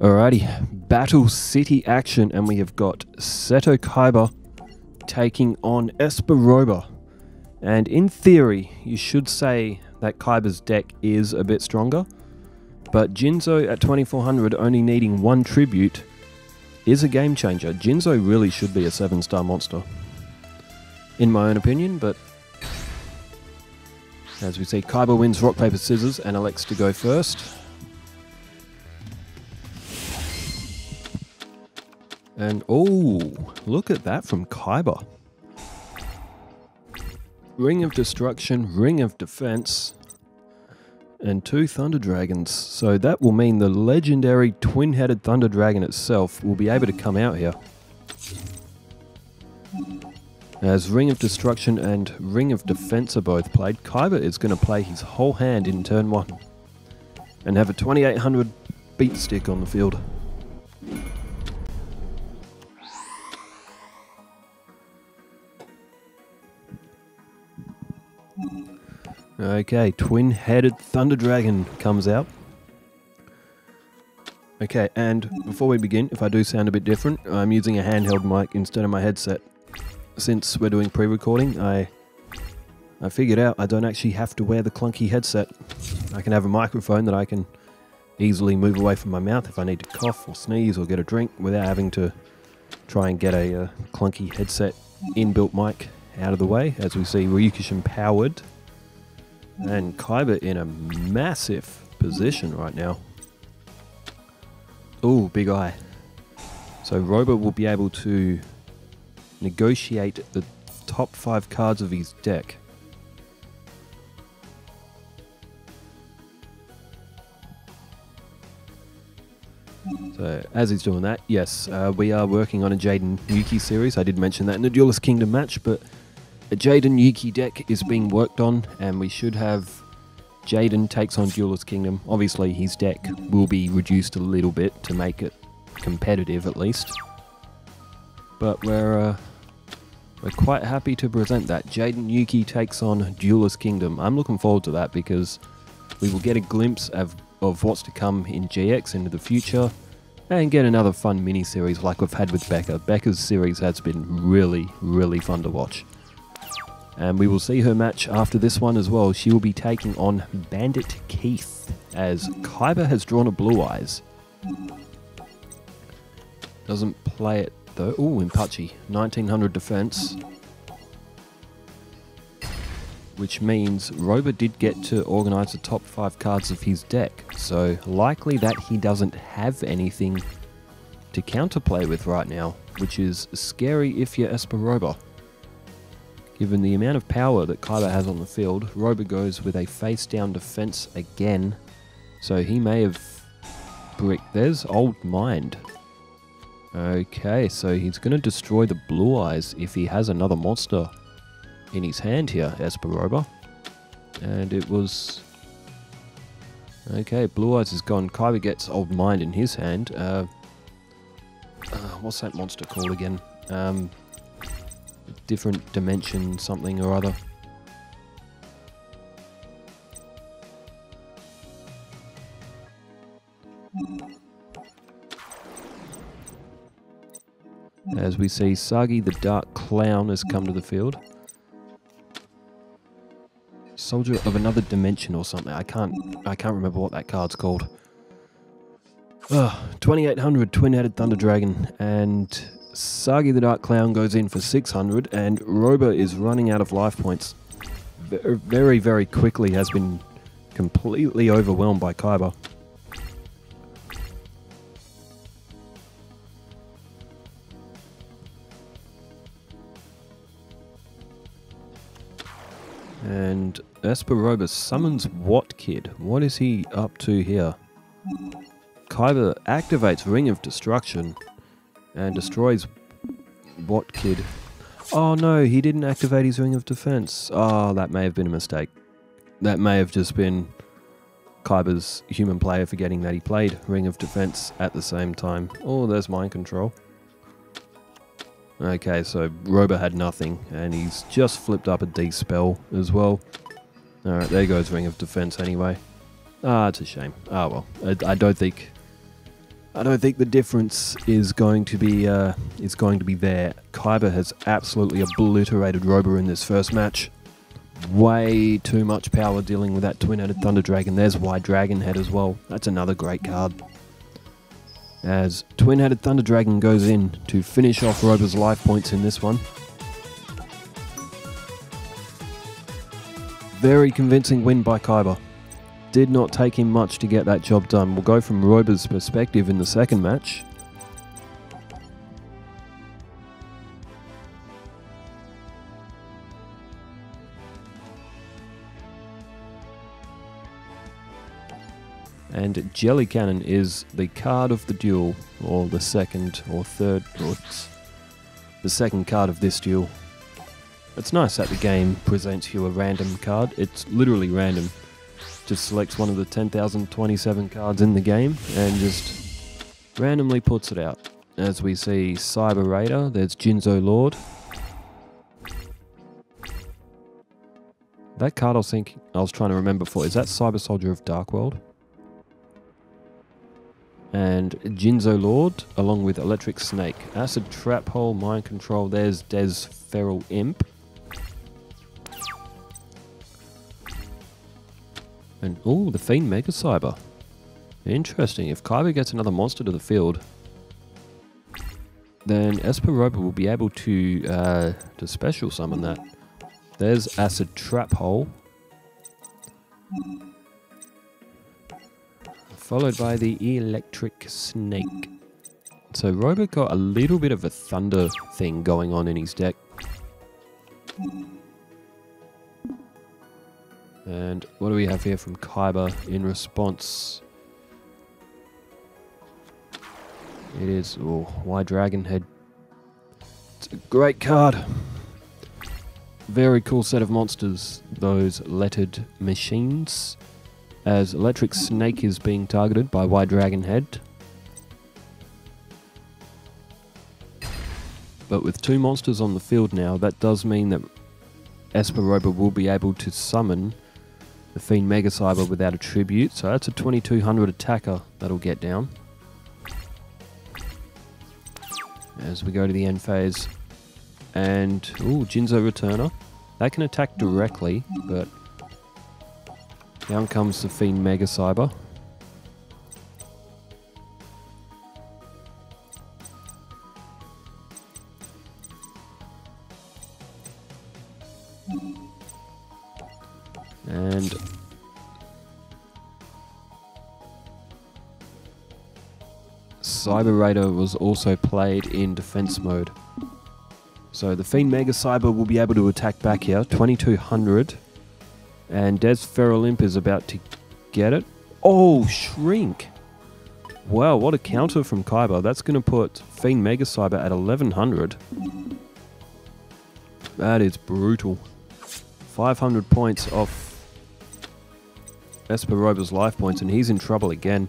Alrighty, Battle City action, and we have got Seto Kaiba taking on Espa Roba. And in theory, you should say that Kaiba's deck is a bit stronger, but Jinzo at 2400 only needing one tribute is a game changer. Jinzo really should be a 7-star monster, in my own opinion, but as we see, Kaiba wins rock, paper, scissors and elects to go first. And oh, look at that from Kaiba. Ring of Destruction, Ring of Defense, and 2 Thunder Dragons. So that will mean the legendary twin-headed Thunder Dragon itself will be able to come out here. As Ring of Destruction and Ring of Defense are both played, Kaiba is going to play his whole hand in turn 1 and have a 2800 beat stick on the field. Okay, twin-headed Thunder Dragon comes out. Okay, and before we begin, if I do sound a bit different, I'm using a handheld mic instead of my headset. Since we're doing pre-recording, I figured out I don't actually have to wear the clunky headset. I can have a microphone that I can easily move away from my mouth if I need to cough or sneeze or get a drink without having to try and get a clunky headset inbuilt mic out of the way. As we see, Ryukushin powered. And Kaiba in a massive position right now. Ooh, big eye. So Roba will be able to negotiate the top 5 cards of his deck. So as he's doing that, yes, we are working on a Jaden Yuki series. I did mention that in the Duelist Kingdom match, but a Jaden Yuki deck is being worked on, and we should have Jaden takes on Duelist Kingdom. Obviously, his deck will be reduced a little bit to make it competitive, at least. But we're quite happy to present that. Jaden Yuki takes on Duelist Kingdom. I'm looking forward to that because we will get a glimpse of what's to come in GX into the future, and get another fun mini-series like we've had with Becca. Becca's series has been really, really fun to watch. And we will see her match after this one as well. She will be taking on Bandit Keith, as Kaiba has drawn a Blue Eyes. Doesn't play it though. Ooh, Impachi, 1900 defense. Which means Roba did get to organize the top 5 cards of his deck. So likely that he doesn't have anything to counterplay with right now, which is scary if you're Espa Roba. Given the amount of power that Kaiba has on the field, Roba goes with a face-down defense again, so he may have bricked. There's Old Mind. Okay, so he's going to destroy the Blue Eyes if he has another monster in his hand here, Espa Roba. And it was... Okay, Blue Eyes is gone. Kaiba gets Old Mind in his hand. What's that monster called again? Different dimension something or other. As we see, Sagi the Dark Clown has come to the field. Soldier of Another Dimension or something. I can't remember what that card's called. 2800 twin-headed Thunder Dragon, and Sagi the Dark Clown goes in for 600, and Roba is running out of life points. Very, very quickly has been completely overwhelmed by Kaiba. And Espa Roba summons what kid? What is he up to here? Kaiba activates Ring of Destruction and destroys what kid? Oh no, he didn't activate his Ring of Defense. Oh, that may have been a mistake. That may have just been Kaiba's human player forgetting that he played Ring of Defense at the same time. Oh, there's Mind Control. Okay, so Roba had nothing, and he's just flipped up a D-spell as well. Alright, there goes Ring of Defense anyway. Ah, it's a shame. Ah well, I don't think I don't think the difference is going to be there. Kaiba has absolutely obliterated Roba in this first match. Way too much power dealing with that twin-headed Thunder Dragon. There's Wide Dragon Head as well. That's another great card. As twin-headed Thunder Dragon goes in to finish off Roba's life points in this one. Very convincing win by Kaiba. Did not take him much to get that job done. We'll go from Roba's perspective in the second match. And Jelly Cannon is the card of the duel, or the second or third, or it's the second card of this duel. It's nice that the game presents you a random card. It's literally random. Just selects one of the 10,027 cards in the game and just randomly puts it out. As we see Cyber Raider, there's Jinzo Lord. That card I was trying to remember before, is that Cyber Soldier of Dark World? And Jinzo Lord, along with Electric Snake. Acid Trap Hole, Mind Control, there's Des Feral Imp. And, oh, the Fiend Mega Cyber. Interesting. If Kaiba gets another monster to the field, then Espa Roba will be able to special summon that. There's Acid Trap Hole. Followed by the Electric Snake. So Roba got a little bit of a thunder thing going on in his deck. And what do we have here from Kaiba in response? It is, Wide Dragon Head. It's a great card. Very cool set of monsters, those lettered machines. As Electric Snake is being targeted by Wide Dragon Head. But with two monsters on the field now, that does mean that Espa Roba will be able to summon the Fiend Mega Cyber without a tribute. So that's a 2200 attacker that'll get down. As we go to the end phase. And, Jinzo Returner. That can attack directly, but down comes the Fiend Mega Cyber. And Cyber Raider was also played in defense mode. So the Fiend Mega Cyber will be able to attack back here, 2200. And Des Feral Imp is about to get it. Oh, Shrink! Wow, what a counter from Kaiba. That's going to put Fiend Mega Cyber at 1100. That is brutal. 500 points off Espa Roba's life points, and he's in trouble again.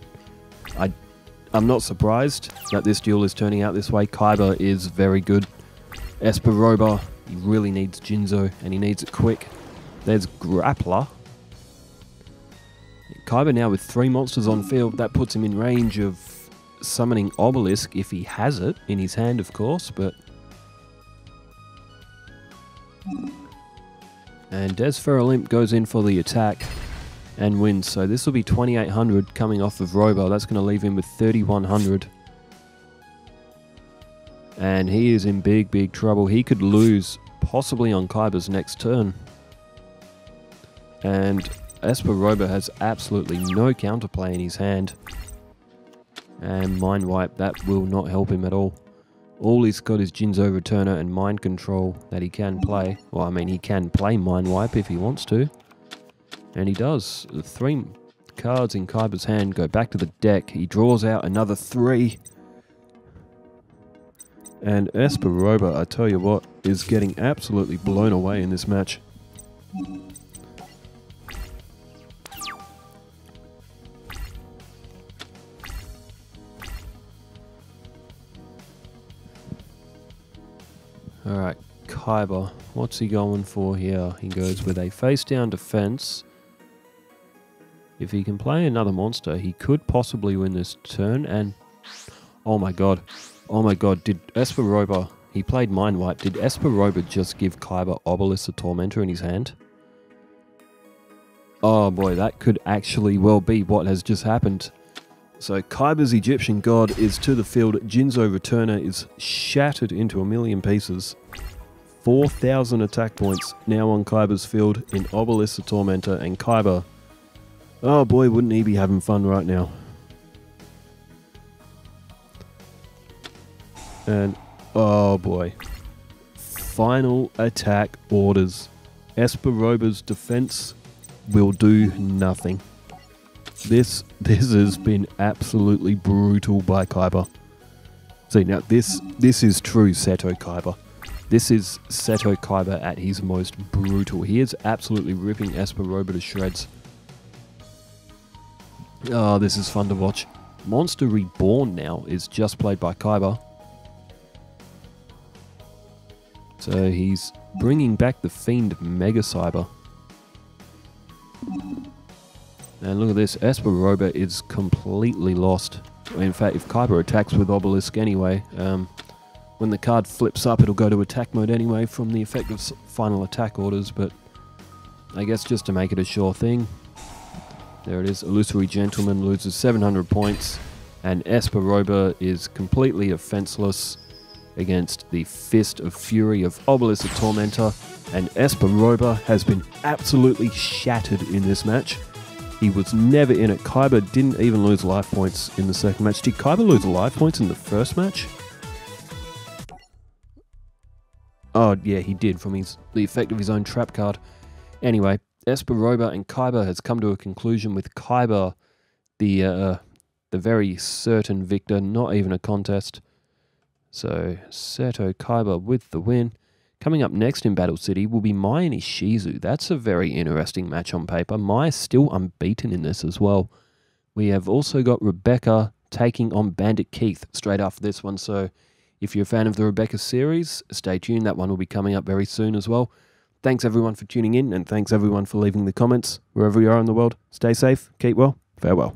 I'm not surprised that this duel is turning out this way. Kaiba is very good. Espa Roba, he really needs Jinzo, and he needs it quick. There's Grappler. Kaiba now with 3 monsters on field, that puts him in range of summoning Obelisk if he has it in his hand, of course, but... And Des Feral Imp goes in for the attack and wins. So this will be 2800 coming off of Roba. That's going to leave him with 3100. And he is in big, big trouble. He could lose possibly on Kaiba's next turn. And Espa Roba has absolutely no counterplay in his hand. And Mind Wipe, that will not help him at all. All he's got is Jinzo Returner and Mind Control that he can play. Well, I mean, he can play Mind Wipe if he wants to. And he does. The 3 cards in Kaiba's hand go back to the deck. He draws out another 3. And Espa Roba, I tell you what, is getting absolutely blown away in this match. Alright, Kaiba, what's he going for here? He goes with a face-down defense. If he can play another monster, he could possibly win this turn, and Oh my god. Oh my god. Did Espa Roba... He played Mind Wipe. Did Espa Roba just give Kaiba Obelisk the Tormentor in his hand? Oh boy, that could actually well be what has just happened. So Kaiba's Egyptian god is to the field. Jinzo Returner is shattered into a million pieces. 4,000 attack points now on Kaiba's field in Obelisk the Tormentor, and Kaiba... Oh boy, wouldn't he be having fun right now. And... oh boy. Final attack orders. Espa Roba's defense will do nothing. This has been absolutely brutal by Kaiba. See, now this is true Seto Kaiba. This is Seto Kaiba at his most brutal. He is absolutely ripping Espa Roba to shreds. Oh, this is fun to watch. Monster Reborn now is just played by Kaiba. So he's bringing back the Fiend Mega Cyber. And look at this, Espa Roba is completely lost. In fact, if Kaiba attacks with Obelisk anyway, when the card flips up, it'll go to attack mode anyway from the effect of final attack orders, but I guess just to make it a sure thing. There it is, Illusory Gentleman loses 700 points, and Espa Roba is completely offenseless against the Fist of Fury of Obelisk the Tormentor, and Espa Roba has been absolutely shattered in this match. He was never in it. Kaiba didn't even lose life points in the second match. Did Kaiba lose life points in the first match? Oh yeah, he did from the effect of his own trap card. Anyway, Espa Roba and Kaiba has come to a conclusion with Kaiba, the very certain victor, not even a contest. So, Seto Kaiba with the win. Coming up next in Battle City will be Mai and Ishizu. That's a very interesting match on paper. Mai is still unbeaten in this as well. We have also got Rebecca taking on Bandit Keith straight after this one. So, if you're a fan of the Rebecca series, stay tuned. That one will be coming up very soon as well. Thanks everyone for tuning in, and thanks everyone for leaving the comments. Wherever you are in the world, stay safe, keep well, farewell.